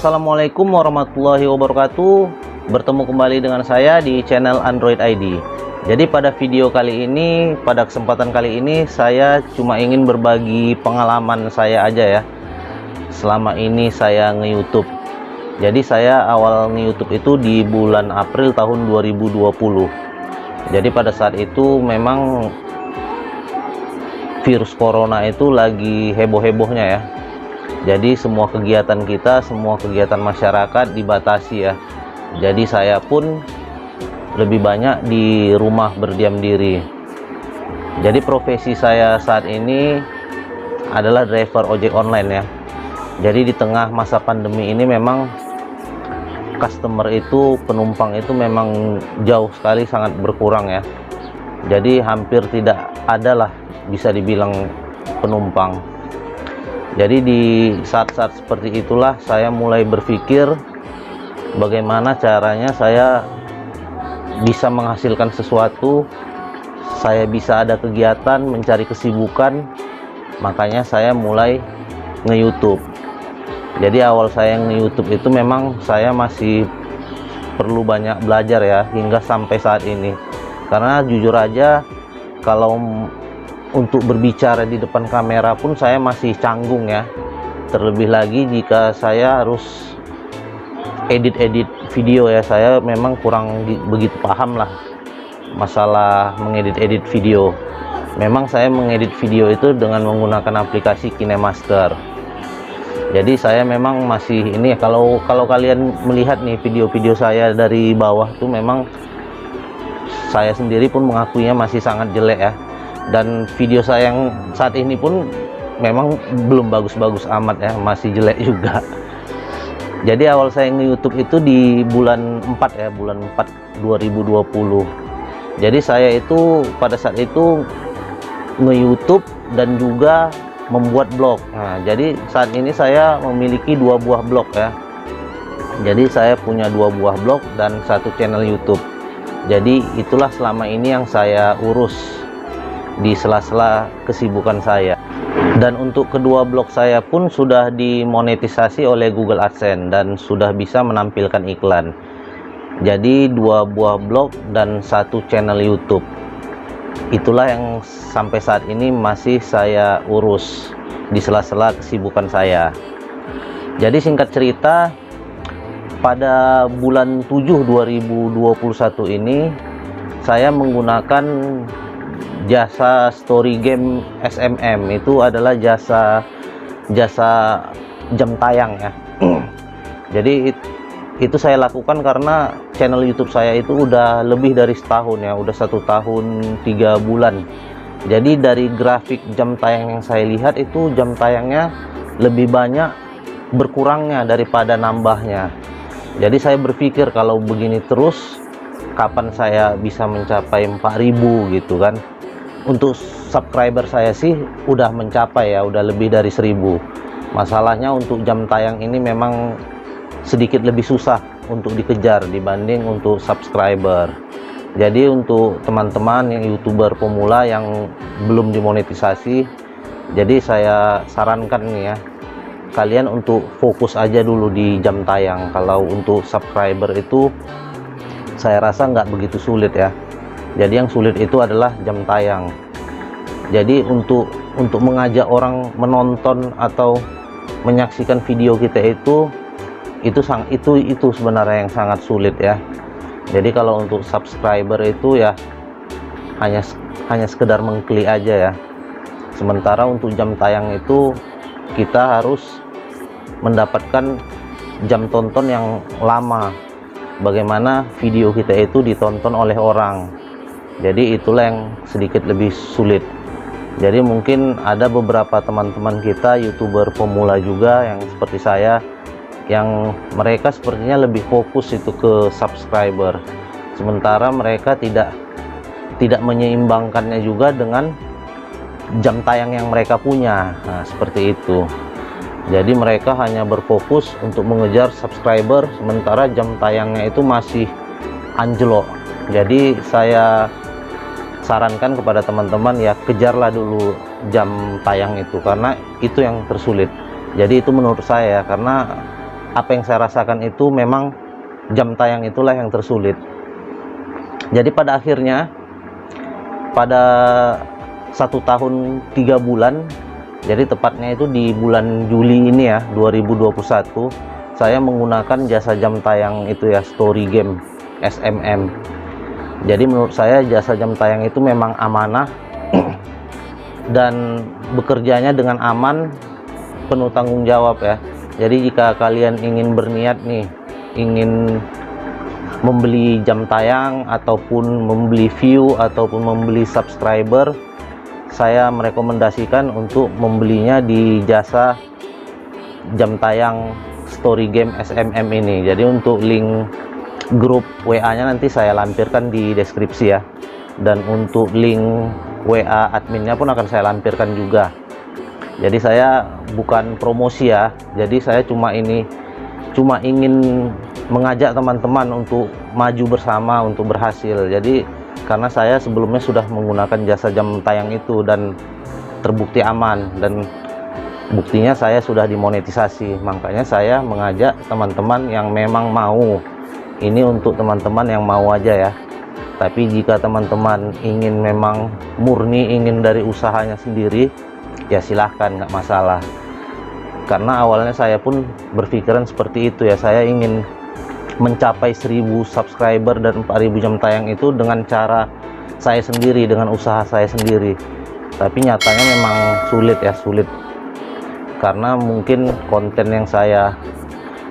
Assalamualaikum warahmatullahi wabarakatuh. Bertemu kembali dengan saya di channel Android ID. Jadi pada video kali ini, pada kesempatan kali ini saya cuma ingin berbagi pengalaman saya aja ya. Selama ini saya nge-YouTube. Jadi saya awal nge-YouTube itu di bulan April tahun 2020. Jadi pada saat itu memang virus corona itu lagi heboh-hebohnya ya. Jadi semua kegiatan kita, semua kegiatan masyarakat dibatasi ya. Jadi saya pun lebih banyak di rumah berdiam diri. Jadi profesi saya saat ini adalah driver ojek online ya. Jadi di tengah masa pandemi ini memang customer itu, penumpang itu memang jauh sekali, sangat berkurang ya. Jadi hampir tidak ada lah bisa dibilang penumpang. Jadi di saat-saat seperti itulah saya mulai berpikir bagaimana caranya saya bisa menghasilkan sesuatu, saya bisa ada kegiatan, mencari kesibukan. Makanya saya mulai nge-YouTube. Jadi awal saya nge-YouTube itu memang saya masih perlu banyak belajar ya hingga sampai saat ini. Karena jujur aja kalau untuk berbicara di depan kamera pun saya masih canggung ya. Terlebih lagi jika saya harus edit-edit video ya, saya memang kurang begitu paham lah masalah mengedit-edit video. Memang saya mengedit video itu dengan menggunakan aplikasi KineMaster. Jadi saya memang masih ini, kalau kalian melihat nih video-video saya dari bawah tuh memang saya sendiri pun mengakuinya masih sangat jelek ya. Dan video saya yang saat ini pun memang belum bagus-bagus amat ya, masih jelek juga. Jadi awal saya nge-YouTube itu di bulan 4 ya, bulan 4 2020. Jadi saya itu pada saat itu nge-YouTube dan juga membuat blog. Nah, jadi saat ini saya memiliki 2 buah blog ya. Jadi saya punya 2 buah blog dan 1 channel YouTube. Jadi itulah selama ini yang saya urus di sela-sela kesibukan saya. Dan untuk kedua blog saya pun sudah dimonetisasi oleh Google AdSense dan sudah bisa menampilkan iklan. Jadi 2 buah blog dan 1 channel YouTube. Itulah yang sampai saat ini masih saya urus di sela-sela kesibukan saya. Jadi singkat cerita, pada bulan 7 2021 ini saya menggunakan jasa story game SMM. Itu adalah jasa jam tayang ya. Jadi itu saya lakukan karena channel YouTube saya itu udah lebih dari setahun ya, udah 1 tahun 3 bulan. Jadi dari grafik jam tayang yang saya lihat itu jam tayangnya lebih banyak berkurangnya daripada nambahnya. Jadi saya berpikir kalau begini terus kapan saya bisa mencapai 4.000 gitu kan. Untuk subscriber saya sih udah mencapai ya, udah lebih dari 1.000. Masalahnya untuk jam tayang ini memang sedikit lebih susah untuk dikejar dibanding untuk subscriber. Jadi untuk teman-teman yang YouTuber pemula yang belum dimonetisasi, jadi saya sarankan nih ya, kalian untuk fokus aja dulu di jam tayang. Kalau untuk subscriber itu saya rasa nggak begitu sulit ya. Jadi yang sulit itu adalah jam tayang. Jadi untuk mengajak orang menonton atau menyaksikan video kita itu sebenarnya yang sangat sulit ya. Jadi kalau untuk subscriber itu ya hanya sekedar mengklik aja ya. Sementara untuk jam tayang itu kita harus mendapatkan jam tonton yang lama. Bagaimana video kita itu ditonton oleh orang. Jadi itulah yang sedikit lebih sulit. Jadi mungkin ada beberapa teman-teman kita YouTuber pemula juga yang seperti saya, yang mereka sepertinya lebih fokus itu ke subscriber. Sementara mereka tidak menyeimbangkannya juga dengan jam tayang yang mereka punya. Nah, seperti itu. Jadi mereka hanya berfokus untuk mengejar subscriber, sementara jam tayangnya itu masih anjlok. Jadi saya sarankan kepada teman-teman ya, kejarlah dulu jam tayang itu, karena itu yang tersulit. Jadi itu menurut saya, karena apa yang saya rasakan itu memang jam tayang itulah yang tersulit. Jadi pada akhirnya pada 1 tahun 3 bulan, jadi tepatnya itu di bulan Juli ini ya 2021, saya menggunakan jasa jam tayang itu ya, Story Game SMM. Jadi menurut saya jasa jam tayang itu memang amanah dan bekerjanya dengan aman, penuh tanggung jawab ya. Jadi jika kalian ingin berniat nih, ingin membeli jam tayang ataupun membeli view ataupun membeli subscriber, saya merekomendasikan untuk membelinya di jasa jam tayang Story Game SMM ini. Jadi untuk link grup WA-nya nanti saya lampirkan di deskripsi ya, dan untuk link WA adminnya pun akan saya lampirkan juga. Jadi saya bukan promosi ya, jadi saya cuma ingin mengajak teman-teman untuk maju bersama untuk berhasil. Jadi karena saya sebelumnya sudah menggunakan jasa jam tayang itu dan terbukti aman, dan buktinya saya sudah dimonetisasi. Makanya saya mengajak teman-teman yang memang mau. Ini untuk teman-teman yang mau aja ya. Tapi jika teman-teman ingin memang murni ingin dari usahanya sendiri, ya silahkan, nggak masalah. Karena awalnya saya pun berpikiran seperti itu ya, saya ingin mencapai 1000 subscriber dan 4000 jam tayang itu dengan cara saya sendiri, dengan usaha saya sendiri. Tapi nyatanya memang sulit ya, sulit. Karena mungkin konten yang saya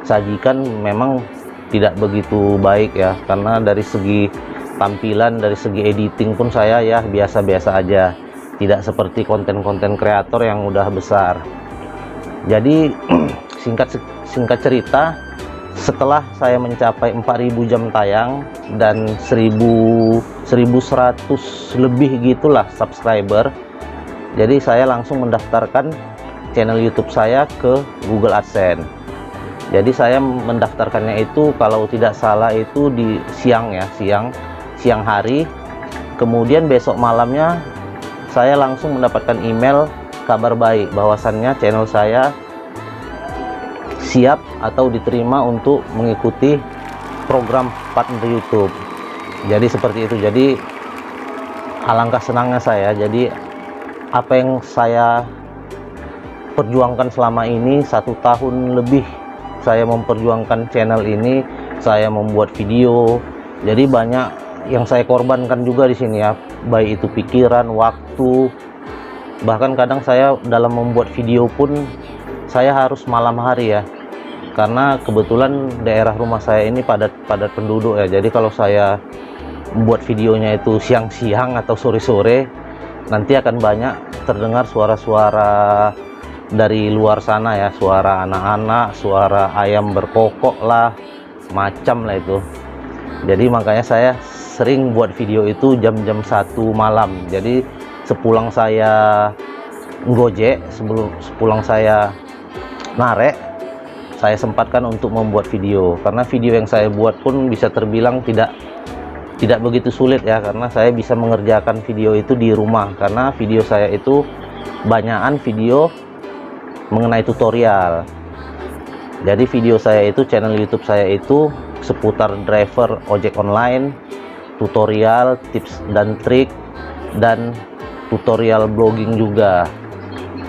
sajikan memang tidak begitu baik ya, karena dari segi tampilan, dari segi editing pun saya ya biasa-biasa aja, tidak seperti konten-konten kreator yang udah besar. Jadi singkat cerita, setelah saya mencapai 4000 jam tayang dan 1100 lebih gitulah subscriber, jadi saya langsung mendaftarkan channel YouTube saya ke Google AdSense. Jadi saya mendaftarkannya itu kalau tidak salah itu di siang hari. Kemudian besok malamnya saya langsung mendapatkan email kabar baik bahwasannya channel saya siap atau diterima untuk mengikuti program partner YouTube. Jadi seperti itu. Jadi alangkah senangnya saya. Jadi apa yang saya perjuangkan selama ini 1 tahun lebih, saya memperjuangkan channel ini, saya membuat video. Jadi banyak yang saya korbankan juga di sini ya, baik itu pikiran, waktu. Bahkan kadang saya dalam membuat video pun saya harus malam hari ya, karena kebetulan daerah rumah saya ini padat penduduk ya. Jadi kalau saya membuat videonya itu siang-siang atau sore-sore, nanti akan banyak terdengar suara-suara dari luar sana ya, suara anak-anak, suara ayam berkokok lah, macam lah itu. Jadi makanya saya sering buat video itu jam-jam 1 malam. Jadi sepulang saya ngojek, sepulang saya narek, saya sempatkan untuk membuat video. Karena video yang saya buat pun bisa terbilang tidak begitu sulit ya, karena saya bisa mengerjakan video itu di rumah. Karena video saya itu banyakan video mengenai tutorial. Jadi video saya itu, channel YouTube saya itu seputar driver ojek online, tutorial, tips dan trik, dan tutorial blogging juga.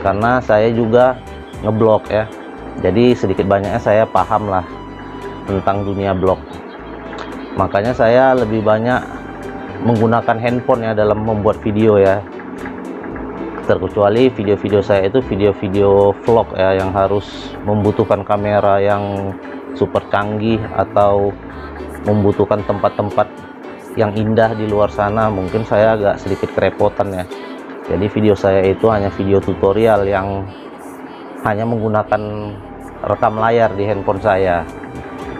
Karena saya juga ngeblog ya, jadi sedikit banyaknya saya paham lah tentang dunia blog. Makanya saya lebih banyak menggunakan handphone ya dalam membuat video ya. Terkecuali video-video saya itu video-video vlog ya, yang harus membutuhkan kamera yang super canggih atau membutuhkan tempat-tempat yang indah di luar sana, mungkin saya agak sedikit kerepotan ya. Jadi video saya itu hanya video tutorial yang hanya menggunakan rekam layar di handphone saya.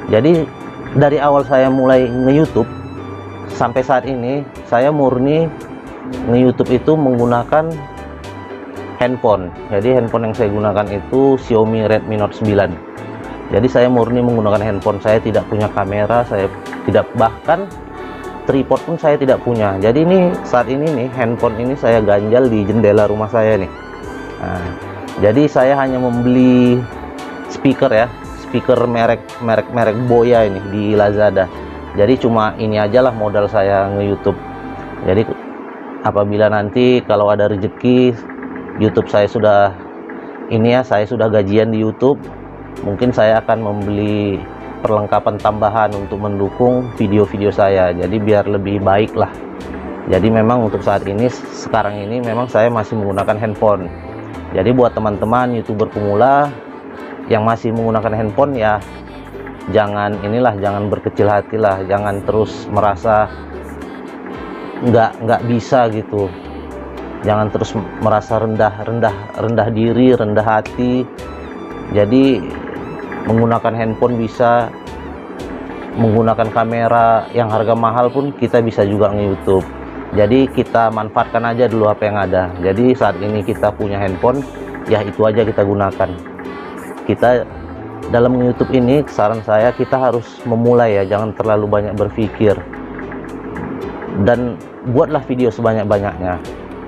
Jadi dari awal saya mulai nge-YouTube sampai saat ini, saya murni nge-YouTube itu menggunakan handphone. Jadi handphone yang saya gunakan itu Xiaomi Redmi Note 9. Jadi saya murni menggunakan handphone, saya tidak punya kamera, saya tidak, bahkan tripod pun saya tidak punya. Jadi ini saat ini nih, handphone ini saya ganjal di jendela rumah saya nih. Nah, jadi saya hanya membeli speaker ya, speaker merek Boya ini di Lazada. Jadi cuma ini aja lah modal saya nge-YouTube. Jadi apabila nanti kalau ada rezeki YouTube saya sudah ini ya, saya sudah gajian di YouTube, mungkin saya akan membeli perlengkapan tambahan untuk mendukung video-video saya. Jadi biar lebih baik lah. Jadi memang untuk saat ini, sekarang ini memang saya masih menggunakan handphone. Jadi buat teman-teman YouTuber pemula yang masih menggunakan handphone, ya jangan jangan berkecil hati lah, jangan terus merasa nggak bisa gitu, jangan terus merasa rendah diri, rendah hati. Jadi menggunakan handphone bisa, menggunakan kamera yang harga mahal pun kita bisa juga nge-YouTube. Jadi kita manfaatkan aja dulu apa yang ada. Jadi saat ini kita punya handphone, ya itu aja kita gunakan. Kita dalam YouTube ini, saran saya kita harus memulai ya, jangan terlalu banyak berpikir dan buatlah video sebanyak-banyaknya.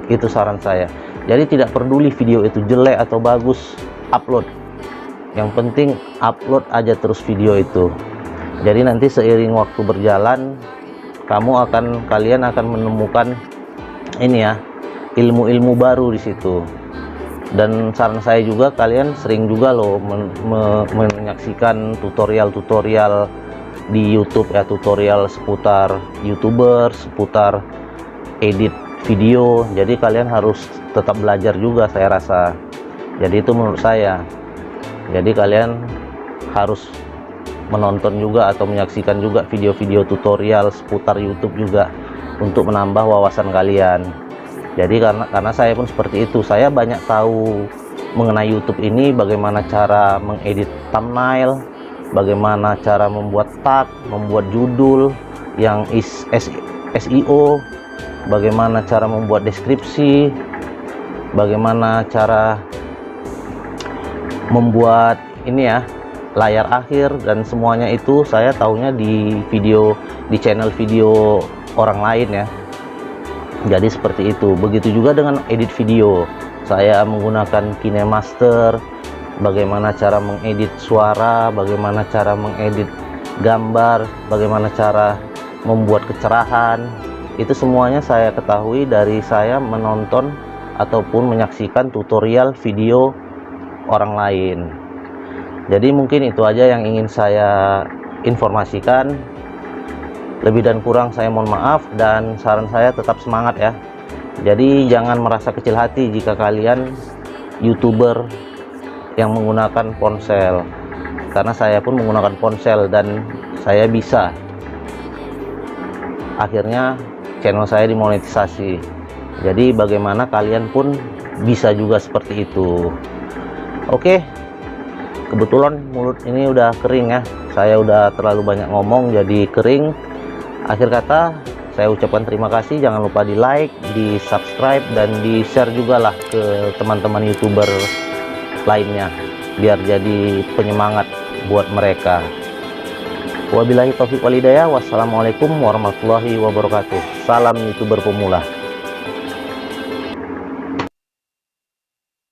Itu saran saya. Jadi tidak peduli video itu jelek atau bagus, upload. Yang penting upload aja terus video itu. Jadi nanti seiring waktu berjalan, kalian akan menemukan ini ya, ilmu-ilmu baru di situ. Dan saran saya juga, kalian sering juga loh menyaksikan tutorial-tutorial di YouTube ya, tutorial seputar YouTuber, seputar edit video. Jadi kalian harus tetap belajar juga, saya rasa. Jadi itu menurut saya. Jadi kalian harus menonton juga atau menyaksikan juga video-video tutorial seputar YouTube juga untuk menambah wawasan kalian. Jadi karena saya pun seperti itu, saya banyak tahu mengenai YouTube ini, bagaimana cara mengedit thumbnail, bagaimana cara membuat tag, membuat judul yang SEO, bagaimana cara membuat deskripsi, bagaimana cara membuat ini ya, layar akhir, dan semuanya itu saya tahunya di channel video orang lain ya. Jadi seperti itu. Begitu juga dengan edit video, saya menggunakan KineMaster, bagaimana cara mengedit suara, bagaimana cara mengedit gambar, bagaimana cara membuat kecerahan. Itu semuanya saya ketahui dari saya menonton ataupun menyaksikan tutorial video orang lain. Jadi mungkin itu aja yang ingin saya informasikan. Lebih dan kurang saya mohon maaf, dan saran saya tetap semangat ya. Jadi jangan merasa kecil hati jika kalian YouTuber yang menggunakan ponsel, karena saya pun menggunakan ponsel dan saya bisa. Akhirnya channel saya dimonetisasi. Jadi bagaimana kalian pun bisa juga seperti itu. Oke. Kebetulan mulut ini udah kering ya, saya udah terlalu banyak ngomong jadi kering. Akhir kata saya ucapkan terima kasih, jangan lupa di like, di subscribe, dan di share juga lah ke teman-teman YouTuber lainnya biar jadi penyemangat buat mereka. Wabillahi taufiq wal hidayah. Wassalamualaikum warahmatullahi wabarakatuh. Salam YouTuber pemula.